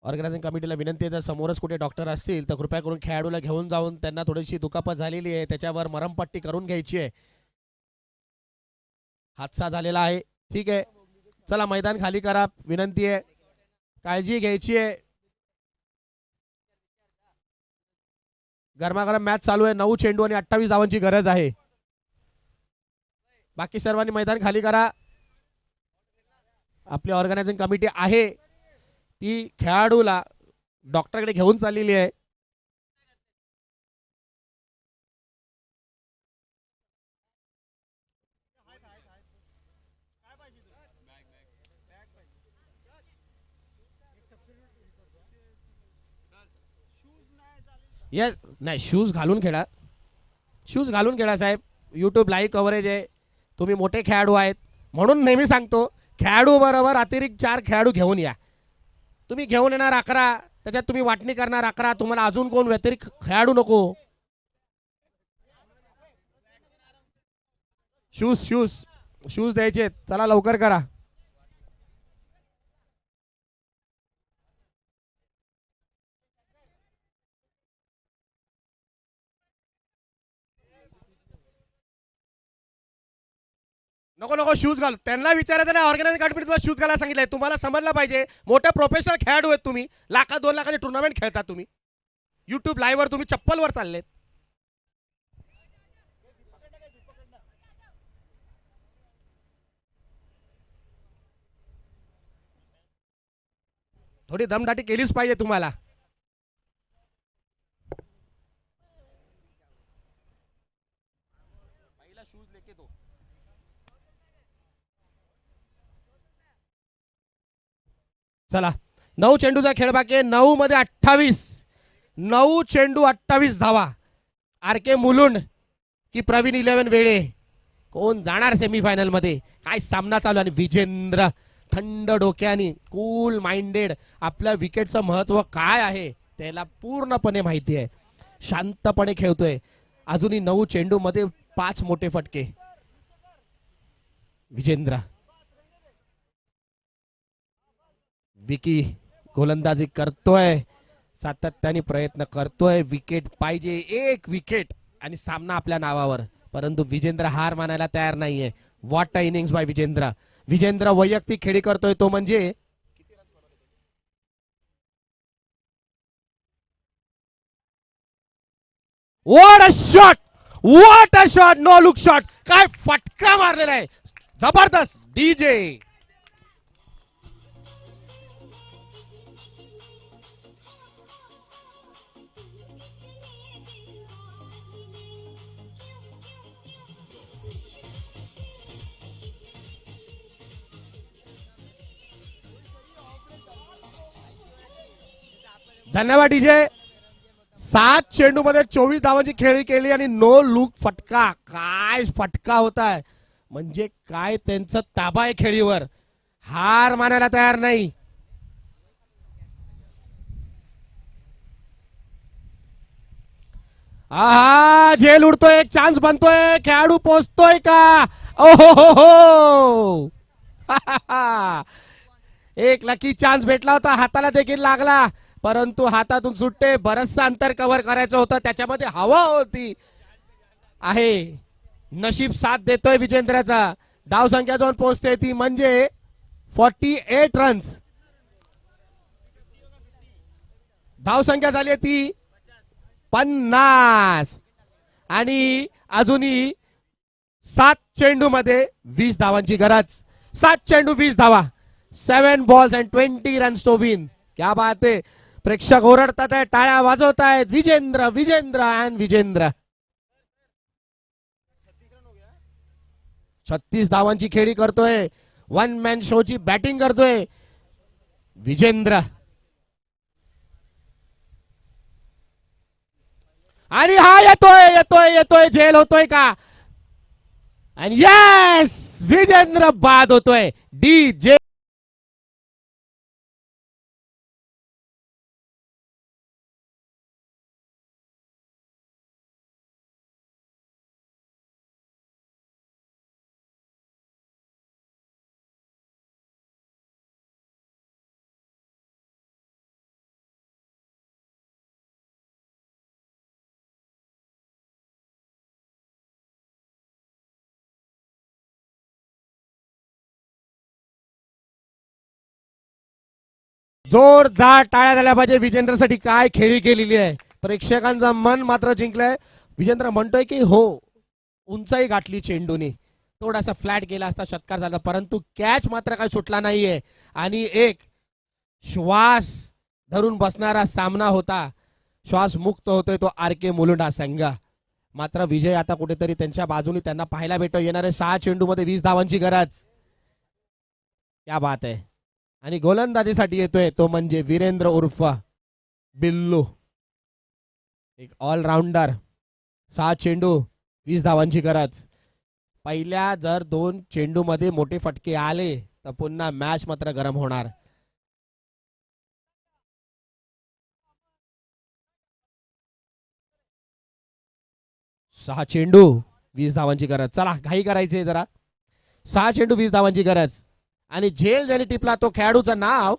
ऑर्गनायझिंग कमिटीला विनंती आहे, जर समोरच कुठे डॉक्टर असतील तर कृपया करून खेळाडूला घेऊन जाऊन त्यांना थोडीशी दुखापत झालेली आहे त्याच्यावर मरमपट्टी करून घ्यायची आहे. हादसा झालेला आहे. ठीक आहे. चला मैदान खाली करा. विनंती आहे. काळजी घ्यायची आहे. गरमागरम मॅच चालू आहे. 9 चेंडू आणि 28 धावांची गरज आहे. बाकी सर्वांनी मैदान खाली करा. आपली ऑर्गनायझिंग कमिटी आहे ती खेळाडूला डॉक्टरकडे घेऊन चाललेली आहे. येस नाही शूज घालून खेळा. शूज घालून खेळा साहेब. यूट्यूब लाईव्ह कव्हरेज आहे. तुम्ही मोठे खेळाडू आहेत म्हणून नेहमी सांगतो खेळाडू बरोबर अतिरिक्त 4 खेळाडू घेऊन या. तुम्ही घेऊन येणार 11 त्याच्यात तुम्ही वाटणी करणार 11. तुम्हाला अजून कोण व्यतिरिक्त खेळाडू नको. शूज शूज शूज द्यायचे. चला लवकर करा. नको नको शूज घाल. त्यांना विचारायचं नाही. ऑर्गनायझिंग कमिटी तुम्हाला शूज घालायला सांगितलंय. तुम्हाला समजलं पाहिजे मोठे प्रोफेशनल खेळाडू आहेत तुम्ही. 1,00,000-2,00,000चे टुर्नामेंट खेळता तुम्ही. युट्यूब लाईव्हवर तुम्ही चप्पलवर चाललेत. थोडी दमदाटी केलीच पाहिजे तुम्हाला. चला 9 चेंडूचा खेळ बाकी आहे. 9 मध्ये 28. 9 चेंडू 28 धावा. आर के मुलुंड की प्रवीण 11 वेळे कोण जाणार सेमीफायनल मध्ये. काय सामना चालू आणि विजेंद्र थंड डोक्याने कूल माइंडेड. आपल्या विकेटचं महत्व काय आहे त्याला पूर्णपणे माहिती आहे. शांतपणे खेळतोय. अजूनही 9 चेंडू मध्ये 5 मोठे फटके. विजेंद्र विकी गोलंदाजी करतोय, सातत्याने प्रयत्न करतोय, विकेट पाहिजे, एक विकेट आणि सामना आपल्या नावावर. परंतु विजेंद्र हार मानायला तयार नाहीये. What a innings by Vijendra. Vijendra वैयक्तिक खेळी करतोय, तो म्हणजे what a shot, what a shot, no look shot. काय फटका मारलेला आहे, जबरदस्त डीजे. धन्यवाद डीजे. 7 चेंडू मध्ये 24 धावांची खेळी केली आणि नो लुक फटका. काय फटका होताय, म्हणजे काय त्यांचं ताबा आहे खेळीवर, हार मानायला तयार नाही. आहा, झेल उडतोय, एक चान्स बनतोय, खेळाडू पोहोचतोय का? ओहो हो हो. एक लकी चान्स भेटला होता, हाताला देखील लागला, परंतु हातातून सुटते. बरचसं अंतर कव्हर करायचं होतं, त्याच्यामध्ये हवा होती. आहे, नशीब साथ देतोय विजेंद्रचा. धाव संख्या जाऊन पोहोचते ती म्हणजे 48 रन्स. धाव संख्या झाली ती 50 आणि अजूनही 7 चेंडू मध्ये 20 धावांची गरज. 7 चेंडू 20 धावा, 7 balls and 20 runs to win. क्या बात आहे. प्रेक्षक ओरडतात आहे, टाळ्या वाजवत आहेत. विजेंद्र विजेंद्र अँड विजेंद्र. 36 धावांची खेळी करतोय, वन मॅन शोची बॅटिंग करतोय विजेंद्र. आणि हा येतोय येतोय येतोय, झेल होतोय का? आणि यस, विजेंद्र बाद होतोय. D J. जोरदार टाळ्या झाल्या पाहिजे विजेंद्रसाठी. काय खेळी केलेली आहे, प्रेक्षकांचं मन मात्र जिंकलंय. विजेंद्र म्हणतोय की हो, उंचाई गाठली चेंडूने, थोडासा फ्लॅट गेला असता षटकार झाला, परंतु कॅच मात्र काय सुटला नाहीये. आणि एक श्वास धरून बसणारा सामना होता, श्वास मुक्त होतोय तो आर के मुलुंडा संघ. मात्र विजय आता कुठेतरी त्यांच्या बाजूने त्यांना पाहायला भेटतो. येणारे 6 चेंडू मध्ये 20 धावांची गरज. क्या बात आहे. आणि गोलंदाजीसाठी येतोय तो म्हणजे वीरेंद्र उर्फ बिल्लू, एक ऑलराऊंडर. 6 चेंडू 20 धावांची गरज. पहिल्या जर 2 चेंडू मध्ये मोठे फटके आले तर पुन्हा मॅच मात्र गरम होणार. सहा चेंडू 20 धावांची गरज. चला, घाई करायची जरा. 6 चेंडू 20 धावांची गरज. आणि झेल ज्याने टिपला तो खेळाडूचं नाव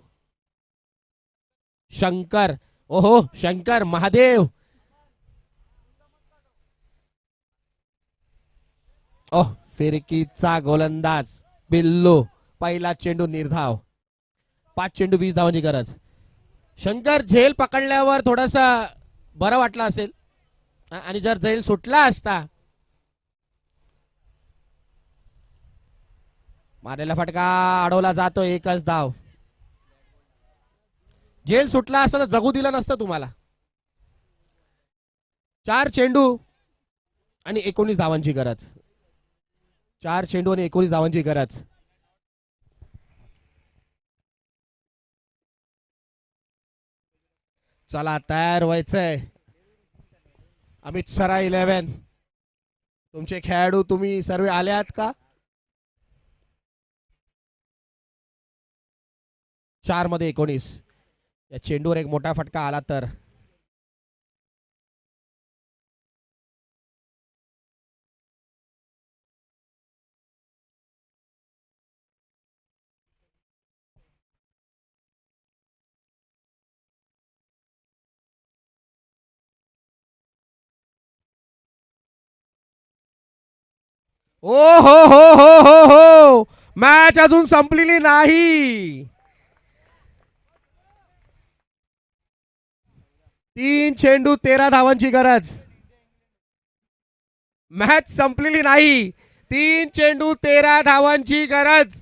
शंकर. ओहो, शंकर महादेव. ओह, फिरकीचा गोलंदाज बिल्लू. पहिला चेंडू निर्धाव. 5 चेंडू 20 धावांची गरज. शंकर झेल पकडल्यावर थोडासा बरं वाटलं असेल, आणि जर झेल सुटला असता, मारलेला फटका अडवला जातो. एकच धाव. झेल सुटला असता तर जगू दिलं नसतं तुम्हाला. 4 चेंडू आणि 19 धावांची गरज. 4 चेंडू आणि 19 धावांची गरज. चला, तयार व्हायचंय. अमित सरा 11. तुमचे खेळाडू तुम्ही सर्व आले आहात का? 4 मध्ये 19. या चेंडूवर एक मोठा फटका आला तर ओ हो हो हो हो हो, मॅच अजून संपलेली नाही. 3 चेंडू 13 धावांची गरज. मॅच संपलेली नाही. 3 चेंडू 13 धावांची गरज.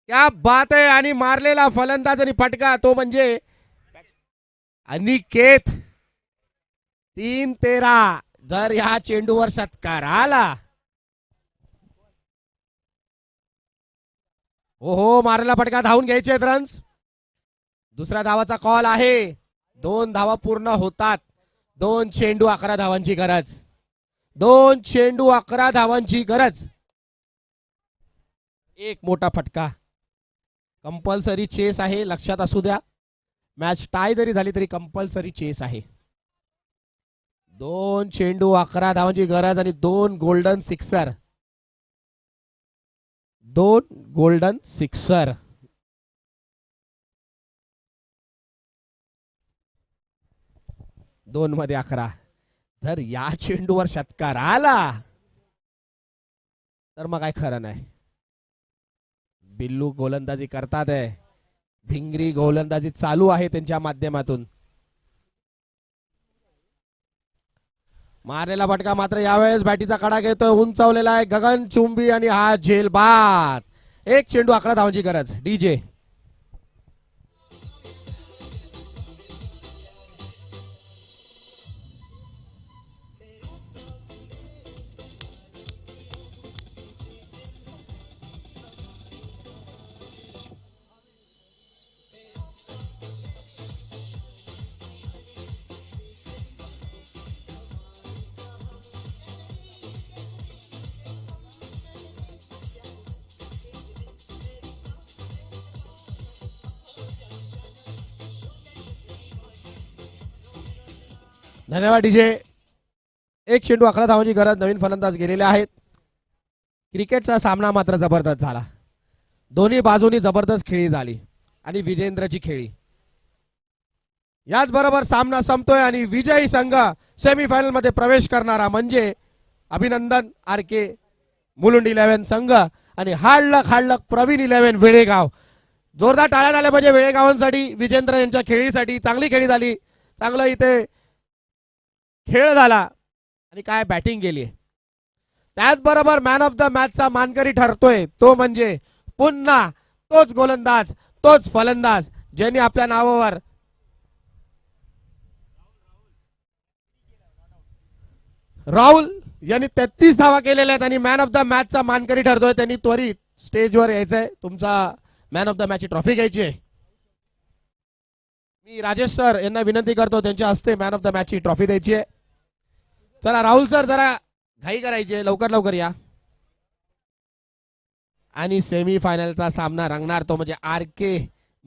क्या बात आहे. आणि मारलेला फलंदाज आणि फटका तो म्हणजे अनिकेत. 3-13. जर या चेंडूवर षटकार आला, हो हो, मारलेला फटका, धावून घ्यायचे रन्स. दुसऱ्या धावाचा कॉल आहे. 2 धावा पूर्ण होतात. 2 चेंडू 11 धावांची गरज. 2 चेंडू 11 धावांची गरज. एक मोठा फटका. कंपल्सरी चेस आहे, लक्षात असू द्या. मॅच टाय जरी झाली तरी कंपल्सरी चेस आहे. 2 चेंडू 11 धावांची गरज आणि 2 गोल्डन सिक्सर. 2 golden sixer. 2 मध्ये 11. जर या चेंडूवर षटकार आला तर मग काय खरं नाही. बिल्लू गोलंदाजी करतात आहे. भिंगरी गोलंदाजी चालू आहे त्यांच्या माध्यमातून. मारलेला फटका मात्र यावेळेस बॅटीचा कडा घेतोय, उंचावलेला आहे गगन चुंबी आणि हा झेल बाद. 1 चेंडू 11 धावांची गरज. डीजे धन्यवाद डीजे. 1 चेंडू 11 धावांची गरज. नवीन फलंदाज गेलेले आहेत. क्रिकेटचा सामना मात्र जबरदस्त झाला. दोन्ही बाजूनी जबरदस्त खेळी झाली आणि विजेंद्रची खेळी. याचबरोबर सामना संपतोय आणि विजयी संघ सेमीफायनल मध्ये प्रवेश करणारा म्हणजे अभिनंदन आर के मुलुंड 11 संघ आणि हाडलक प्रवीण 11 वेळेगाव. जोरदार टाळ्या झाल्या म्हणजे वेळेगावांसाठी, विजेंद्र यांच्या खेळीसाठी. चांगली खेळी झाली, चांगलं इथे खेळ झाला आणि काय बॅटिंग केली. त्याचबरोबर मॅन ऑफ द मॅचचा मानकरी ठरतोय तो म्हणजे पुन्हा तोच गोलंदाज, तोच फलंदाज ज्यांनी आपल्या नावावर राहुल यांनी 33 धावा केलेल्या आहेत आणि मॅन ऑफ द मॅचचा मानकरी ठरतोय. त्यांनी त्वरित स्टेजवर यायचंय. तुमचा मॅन ऑफ द मॅचची ट्रॉफी घ्यायची आहे. मी राजेश सर यांना विनंती करतो त्यांच्या हस्ते मॅन ऑफ द मॅचची ट्रॉफी द्यायची आहे. चला राहुल सर, जरा घाई करायची आहे, लवकर लवकर या. आणि सेमी फायनलचा सामना रंगणार तो म्हणजे R K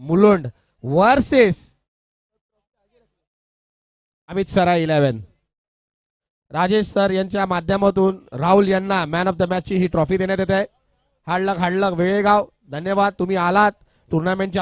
Mulund versus Amit Sarai 11. Rajesh sir यांच्या माध्यमातून राहुल यांना मॅन ऑफ द मॅचची ही ट्रॉफी देण्यात येत आहे. हाडलक वेळेगाव, धन्यवाद, तुम्ही आलात टुर्नामेंटच्या